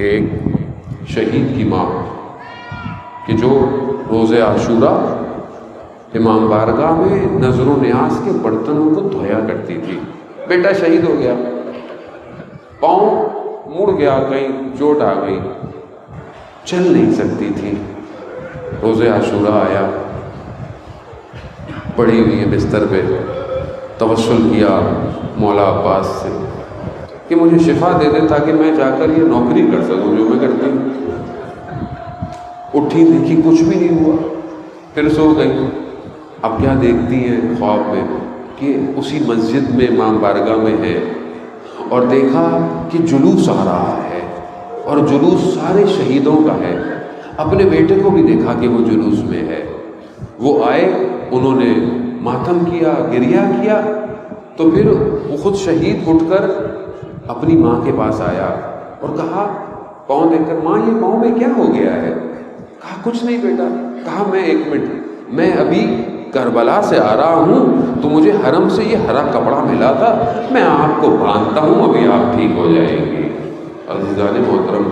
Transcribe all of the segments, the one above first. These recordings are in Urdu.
کہ ایک شہید کی ماں کہ جو روز عاشورہ امام بارگاہ میں نظر و نیاز کے برتنوں کو دھویا کرتی تھی. بیٹا شہید ہو گیا، پاؤں مڑ گیا، کہیں چوٹ آ گئی، چل نہیں سکتی تھی. روز عاشورہ آیا، پڑی ہوئی ہے بستر پہ، توسل کیا مولا عباس سے کہ مجھے شفا دے دے تاکہ میں جا کر یہ نوکری کر سکوں جو میں کرتی ہوں. اٹھی، دیکھی کچھ بھی نہیں ہوا، پھر سو گئی. اب کیا دیکھتی ہیں خواب میں کہ اسی مسجد میں امام بارگاہ میں ہے، اور دیکھا کہ جلوس آ رہا ہے اور جلوس سارے شہیدوں کا ہے. اپنے بیٹے کو بھی دیکھا کہ وہ جلوس میں ہے. وہ آئے، انہوں نے ماتم کیا، گریہ کیا. تو پھر وہ خود شہید اٹھ کر اپنی ماں کے پاس آیا اور کہا پاؤں دیکھ کر، ماں یہ پاؤں میں کیا ہو گیا ہے؟ کہا کچھ نہیں بیٹا. کہا میں ایک منٹ، میں ابھی کربلا سے آ رہا ہوں تو مجھے حرم سے یہ ہرا کپڑا ملا تھا، میں آپ کو باندھتا ہوں، ابھی آپ ٹھیک ہو جائیں گی. عزیزان محترم،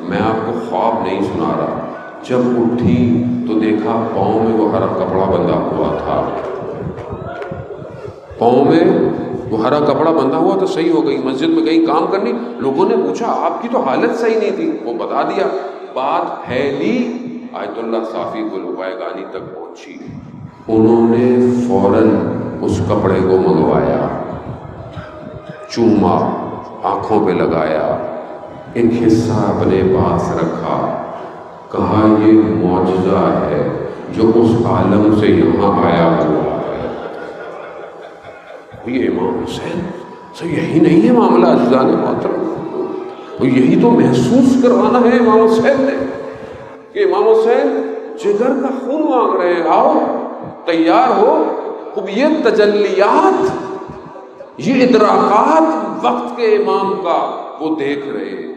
میں آپ کو خواب نہیں سنا رہا. جب اٹھی تو دیکھا پاؤں میں وہ ہرا کپڑا بندھا ہوا تھا. پاؤں میں وہ ہرا کپڑا بندھا ہوا تو صحیح ہو گئی. مسجد میں کہیں کام کرنی، لوگوں نے پوچھا آپ کی تو حالت صحیح نہیں تھی، وہ بتا دیا. بات پھیلی، آیت اللہ صافی گلوائے تک پہنچی. انہوں نے فوراً اس کپڑے کو منگوایا، چوما، آنکھوں پہ لگایا، ایک حصہ اپنے پاس رکھا. کہا یہ معجزہ ہے جو اس عالم سے یہاں آیا ہوا ہے. یہ امام حسین سے یہی نہیں ہے معاملہ عزیزان محترم، یہی تو محسوس کروانا ہے امام حسین نے کہ امام حسین جگر کا خون مانگ رہے ہیں. آؤ تیار ہو. اب یہ تجلیات، یہ ادراکات وقت کے امام کا وہ دیکھ رہے ہیں.